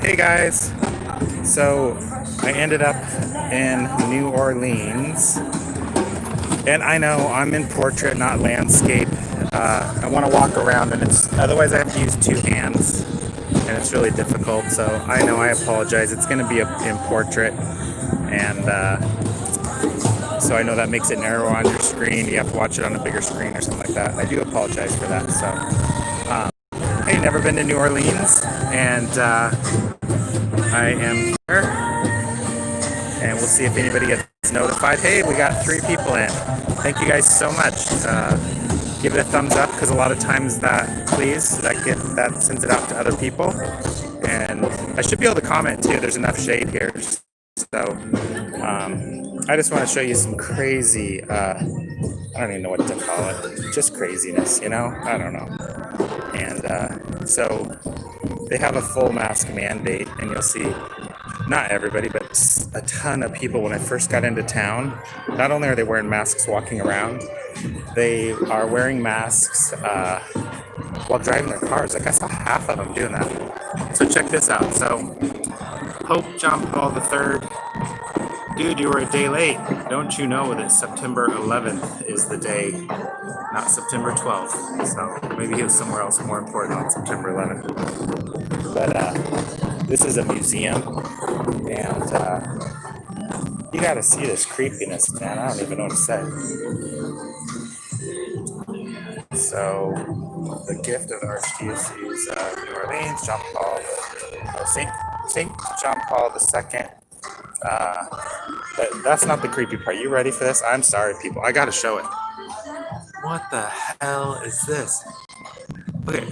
Hey guys, so I ended up in New Orleans, and I know I'm in portrait, not landscape. I want to walk around, and it's otherwise I have to use two hands, and it's really difficult. So I know I apologize. It's going to be in portrait, and so I know that makes it narrow on your screen. You have to watch it on a bigger screen or something like that. I do apologize for that. So I've never been to New Orleans, and I am here, and we'll see if anybody gets notified. Hey, we got 3 people in. Thank you guys so much. Give it a thumbs up, because a lot of times that sends it out to other people. And I should be able to comment too. There's enough shade here. So I just want to show you some crazy, I don't even know what to call it, just craziness, I don't know. And so they have a full mask mandate, and you'll see not everybody, but a ton of people. When I first got into town, not only are they wearing masks walking around, they are wearing masks while driving their cars. Like, I saw half of them doing that. So check this out. So Pope John Paul III, dude, you were a day late. Don't you know that September 11th is the day, not September 12th? So maybe he was somewhere else more important on September 11th. But this is a museum, and you gotta see this creepiness, man. I don't even know what to say. So, the gift of the Archdiocese of New Orleans, Saint John Paul II. But that's not the creepy part. You ready for this? I'm sorry, people. I gotta show it. What the hell is this? Okay.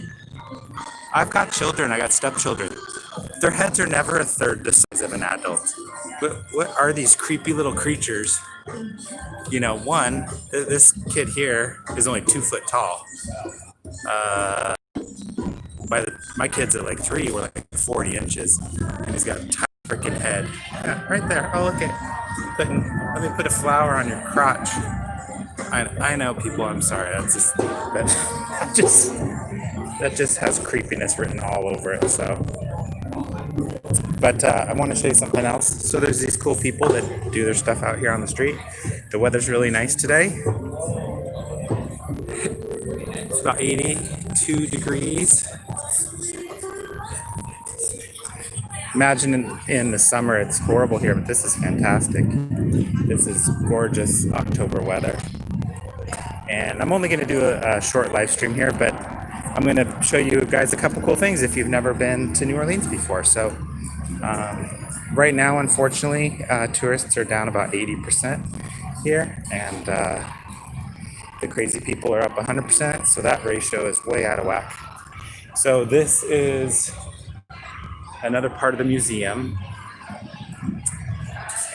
I've got children. I got stepchildren. Their heads are never a third the size of an adult. What are these creepy little creatures? One, this kid here is only 2 foot tall. My kids are like 3, we're like 40 inches, and he's got a tiny freaking head. Yeah, right there. Oh, look at let me put a flower on your crotch. I know, people. I'm sorry. That just has creepiness written all over it. So, but I want to show you something else. So there's these cool people that do their stuff out here on the street. The weather's really nice today. It's about 82 degrees. Imagine in the summer, it's horrible here, but this is fantastic. This is gorgeous October weather. And I'm only going to do a short live stream here, but I'm going to show you guys a couple cool things if you've never been to New Orleans before. So right now, unfortunately, tourists are down about 80% here, and the crazy people are up 100%, so that ratio is way out of whack. So this is another part of the museum,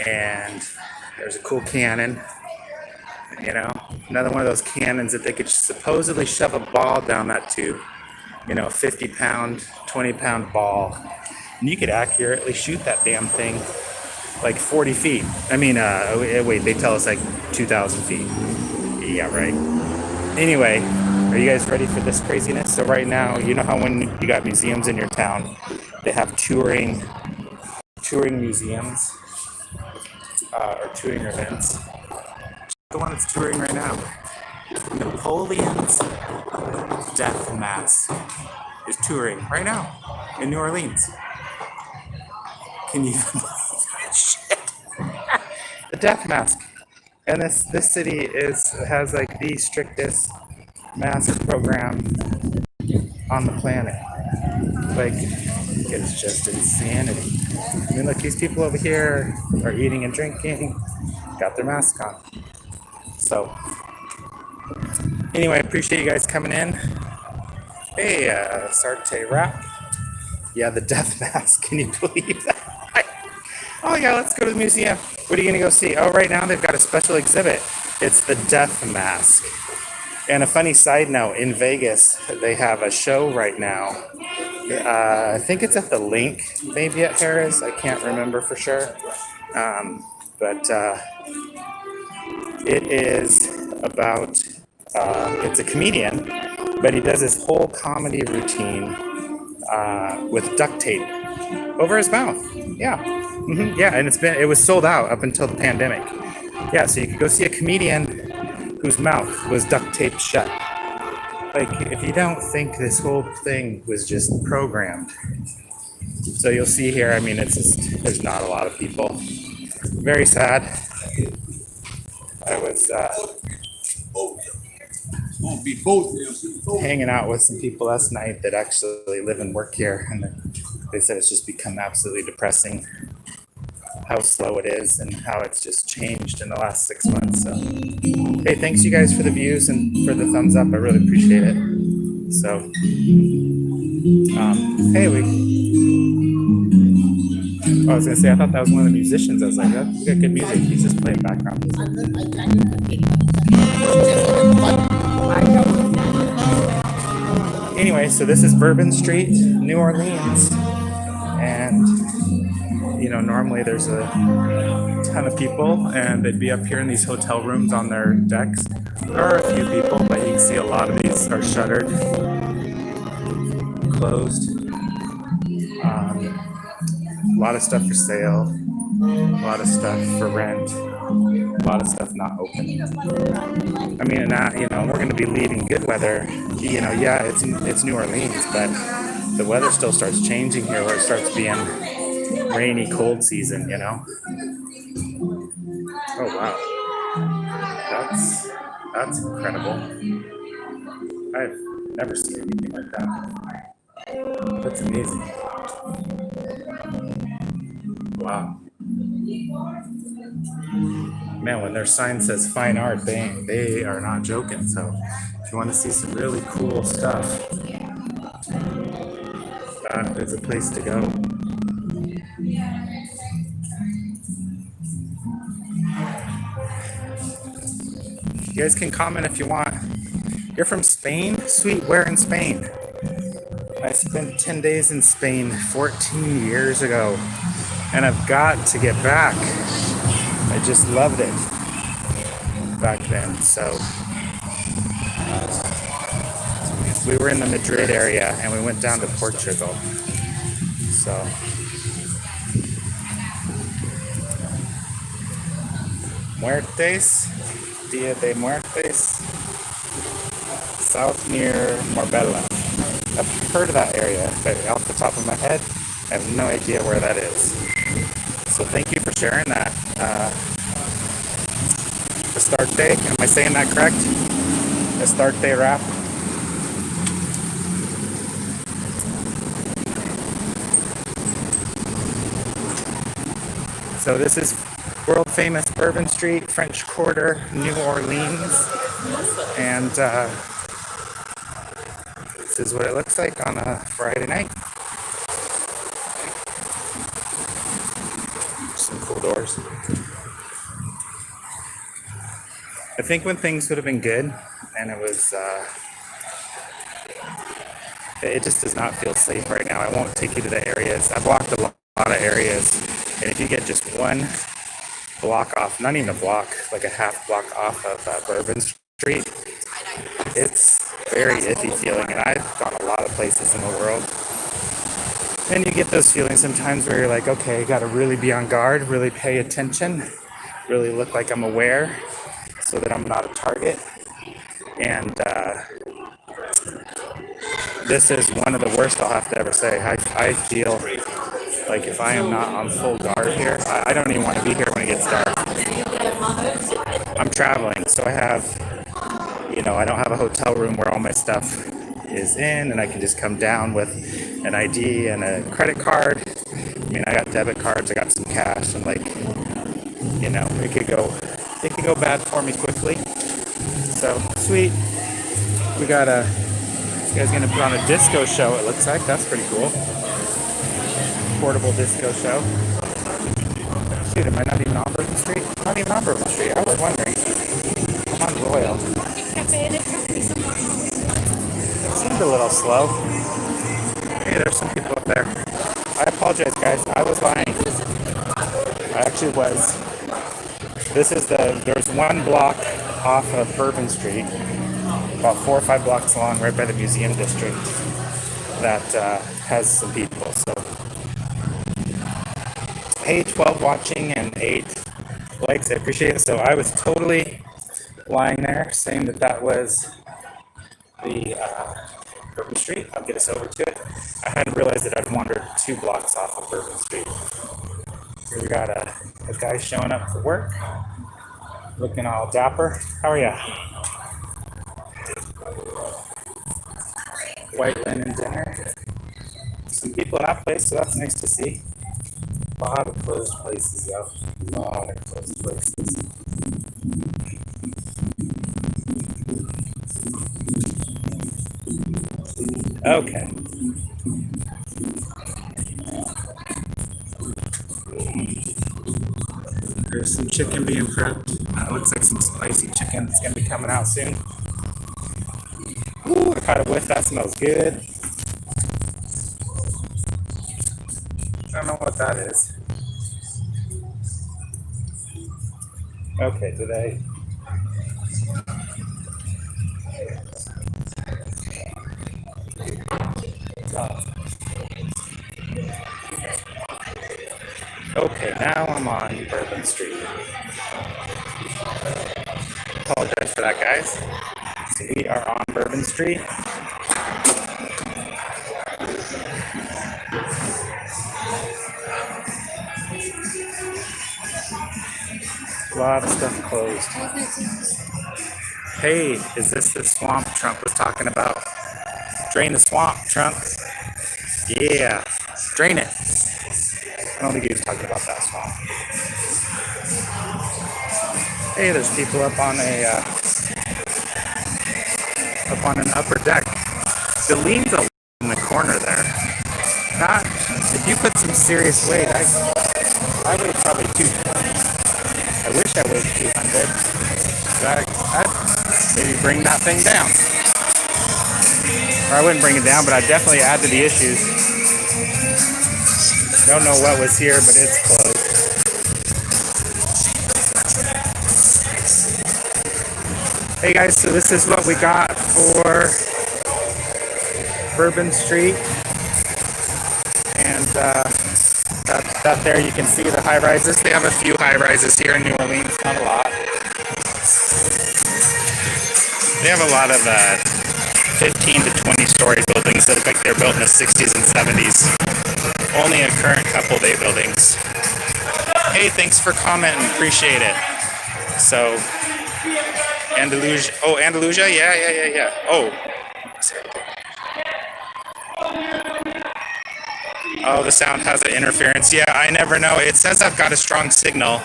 and there's a cool cannon, another one of those cannons that they could supposedly shove a ball down that tube, a 50-pound, 20-pound ball, and you could accurately shoot that damn thing like 40 feet. I mean, wait, they tell us like 2,000 feet. Yeah, right. Anyway, are you guys ready for this craziness? So right now, you know how when you got museums in your town, they have touring museums or touring events. The one that's touring right now, Napoleon's Death Mask, is touring right now in New Orleans. Can you believe that shit? The Death Mask. And this city has like the strictest mask program on the planet. Like, it's just insanity. I mean, look, these people over here are eating and drinking, got their mask on. So, anyway, I appreciate you guys coming in. Hey, Sarte Rap. Yeah, the Death Mask. Can you believe that? Oh yeah, let's go to the museum. What are you gonna go see? Oh, right now they've got a special exhibit. It's the Death Mask. And a funny side note, in Vegas, they have a show right now. I think it's at the Link, maybe at Harris. I can't remember for sure. But it is about, it's a comedian, but he does his whole comedy routine with duct tape. Over his mouth. Yeah. Yeah, and it was sold out up until the pandemic. Yeah, so you could go see a comedian whose mouth was duct taped shut. Like, if you don't think this whole thing was just programmed. So you'll see here, I mean, it's just, there's not a lot of people. Very sad. I was hanging out with some people last night that actually live and work here, and they said it's just become absolutely depressing how slow it is and how it's just changed in the last 6 months. So, hey, thanks you guys for the views and for the thumbs up. I really appreciate it. So, hey, I was gonna say I thought that was one of the musicians. I was like, we got good music. He's just playing background music. Anyway, so this is Bourbon Street, New Orleans, and normally there's a ton of people, and they'd be up here in these hotel rooms on their decks. There are a few people, but you can see a lot of these are shuttered, closed. A lot of stuff for sale, a lot of stuff for rent, a lot of stuff not open. I mean, and we're going to be leaving good weather. Yeah, it's New Orleans, but the weather still starts changing here, where it starts being rainy, cold season. Oh wow, that's incredible. I've never seen anything like that. That's amazing. Wow. Man, when their sign says fine art, they are not joking. So if you want to see some really cool stuff, that is a place to go. You guys can comment if you want. You're from Spain? Sweet, where in Spain? I spent 10 days in Spain 14 years ago, and I've got to get back. I just loved it back then. So we were in the Madrid area, and we went down to Portugal. So Muertes, Dia de Muertes, south near Marbella. I've heard of that area, but off the top of my head, I have no idea where that is. So thank you for sharing that. Astarte, am I saying that correct? Astarte rap. So this is world famous Bourbon Street, French Quarter, New Orleans. And this is what it looks like on a Friday night. Some cool doors. I think when things would have been good, and it was, it just does not feel safe right now. I won't take you to the areas. I've walked a lot of areas, and if you get just one block off, not even a block, like a half block off of Bourbon Street, it's very iffy feeling. And I've gone a lot of places in the world, and you get those feelings sometimes where you're like, okay, I got to really be on guard, really pay attention, really look like I'm aware, so that I'm not a target. And this is one of the worst I'll have to ever say. I feel like if I am not on full guard here, I don't even want to be here when it gets dark. I'm traveling, so I have, I don't have a hotel room where all my stuff is in, and I can just come down with an ID and a credit card. I mean, I got debit cards, I got some cash, and it could go bad for me quickly. So sweet. We got this guy's gonna put on a disco show, it looks like. That's pretty cool. Portable disco show. Shoot, am I not even on Bourbon Street? I'm not even on Bourbon Street. I was wondering. I'm on Royal. It seemed a little slow. Hey, there's some people up there. I apologize, guys. I was lying. I actually was. There's one block off of Bourbon Street, about 4 or 5 blocks long, right by the museum district, that has some people. So hey, 12 watching and 8 likes. I appreciate it. So I was totally lying there saying that that was the Bourbon Street. I'll get us over to it. I hadn't realized that I'd wandered 2 blocks off of Bourbon Street. Here we got a guy showing up for work, looking all dapper. How are ya? White linen dinner. Some people in that place, so that's nice to see. A lot of closed places, though. A lot of closed places. Okay. There's some chicken being prepped. Looks like some spicy chicken that's gonna be coming out soon. Ooh, I caught a whiff. That smells good. I don't know what that is. Okay, today. Okay, now I'm on Bourbon Street. Apologize for that, guys. So we are on Bourbon Street. A lot of stuff closed. Hey, is this the swamp Trump was talking about? Drain the swamp, Trump. Yeah, drain it. I don't think he was talking about that swamp. Hey, there's people up on an upper deck. The lean's a in the corner there. Not if you put some serious weight, I weigh probably 200. I wish I weighed 200. I'd maybe bring that thing down. Or I wouldn't bring it down, but I'd definitely add to the issues. Don't know what was here, but it's closed. Hey guys, so this is what we got for Bourbon Street. And that there you can see the high rises. They have a few high rises here in New Orleans, not a lot. They have a lot of 15 to 20 story buildings that look like they're built in the 60s and 70s. Only a current couple day buildings. Hey, thanks for commenting, appreciate it. So, Andalusia, oh, Andalusia, yeah. Oh, oh, the sound has an interference. Yeah, I never know. It says I've got a strong signal,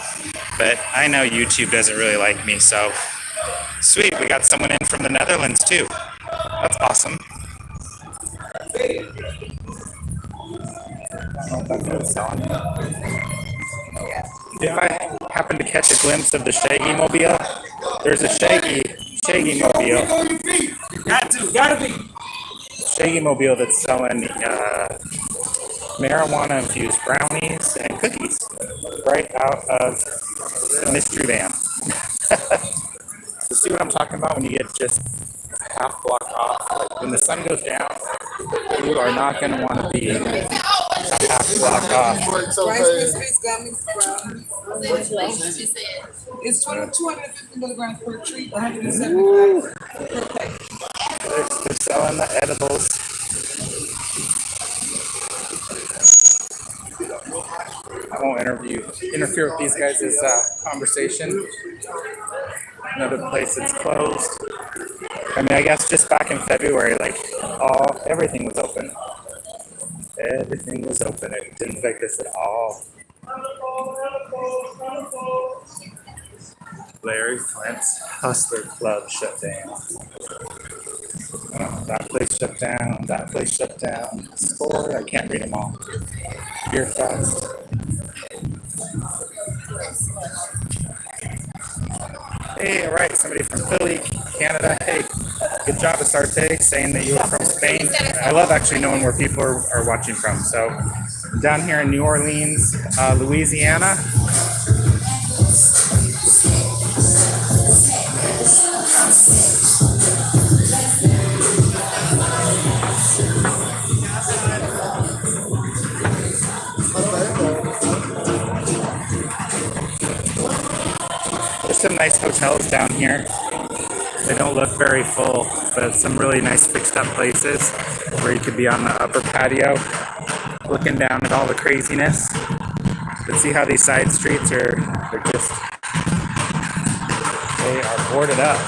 but I know YouTube doesn't really like me, so sweet, we got someone in from the Netherlands too. That's awesome. If I happen to catch a glimpse of the Shaggy Mobile, there's a Shaggy Mobile. Gotta be. Shaggy Mobile that's selling marijuana infused brownies and cookies right out of the mystery van. So see what I'm talking about when you get just half block off. Like when the sun goes down, you are not going to want to be a half block off. Rice Krispies gummies, brownies. It's 250 milligrams per treat, 175 per pack. They're selling the edibles. I won't interfere with these guys' conversation. Another place that's closed. I mean, I guess just back in February, like everything was open. Everything was open. It didn't affect this at all. Larry Flint's Hustler Club shut down. That place shut down. That place shut down. Score. I can't read them all. Beer Fest. Hey, all right, somebody from Philly, Canada. Hey, good job, Asarte, saying that you were from Spain. I love actually knowing where people are watching from. So, down here in New Orleans, Louisiana. nice hotels down here. They don't look very full, but some really nice fixed up places where you could be on the upper patio looking down at all the craziness. But see how these side streets they're they are boarded up.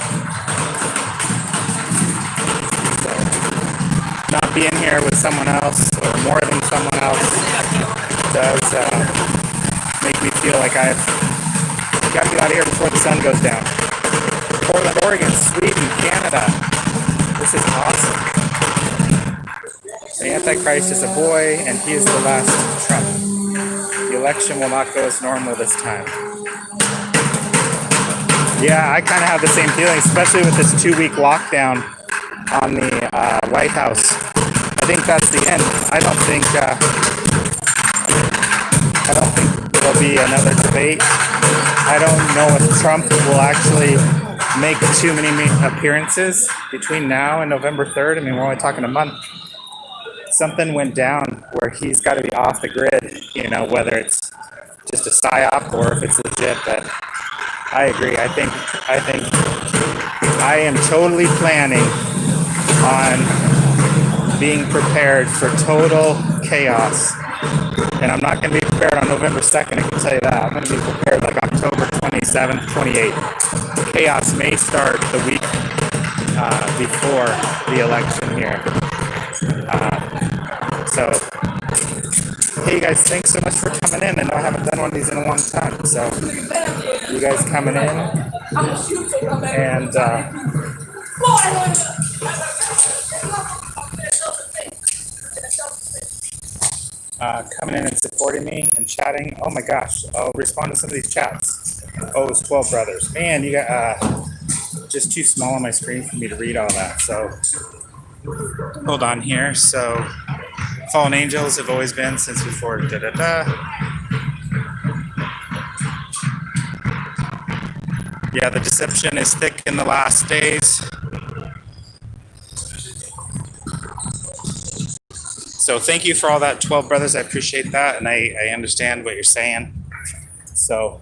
So not being here with someone else or more than someone else does make me feel like I've got to get out of here before the sun goes down. Portland, Oregon, Sweden, Canada. This is awesome. The Antichrist is a boy, and he is the last Trump. The election will not go as normal this time. Yeah, I kind of have the same feeling, especially with this 2-week lockdown on the White House. I think that's the end. I don't think there'll be another debate. I don't know if Trump will actually make too many appearances between now and November 3rd. I mean, we're only talking a month. Something went down where he's got to be off the grid, whether it's just a psyop or if it's legit. But I agree. I think I am totally planning on being prepared for total chaos. And I'm not going to be prepared on November 2nd, I can tell you that. I'm going to be prepared like October 27th, 28th. Chaos may start the week before the election here. So, hey guys, thanks so much for coming in. I know I haven't done one of these in a long time. So, you guys coming in and coming in and supporting me and chatting. Oh my gosh, I'll respond to some of these chats. Oh, it's 12 brothers. Man, you got just too small on my screen for me to read all that. So hold on here. So fallen angels have always been since before Yeah, the deception is thick in the last days. So thank you for all that, 12 brothers. I appreciate that, and I understand what you're saying. So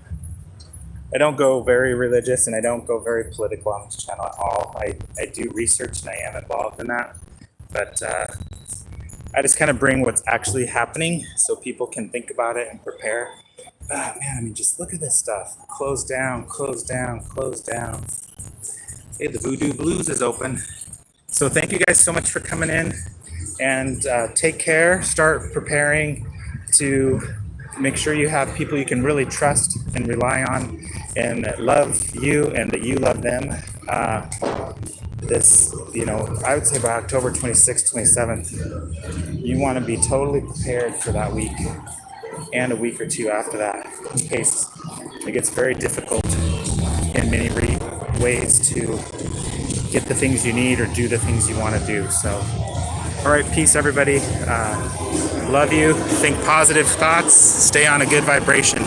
I don't go very religious, and I don't go very political on this channel at all. I do research, and I am involved in that. But I just kind of bring what's actually happening so people can think about it and prepare. Man, I mean, just look at this stuff. Close down, close down, close down. Hey, the Voodoo Blues is open. So thank you guys so much for coming in. And take care. Start preparing to make sure you have people you can really trust and rely on and that love you and that you love them. I would say by October 26th, 27th, you want to be totally prepared for that week and a week or two after that in case it gets very difficult in many ways to get the things you need or do the things you want to do. So all right, peace, everybody. Love you. Think positive thoughts. Stay on a good vibration.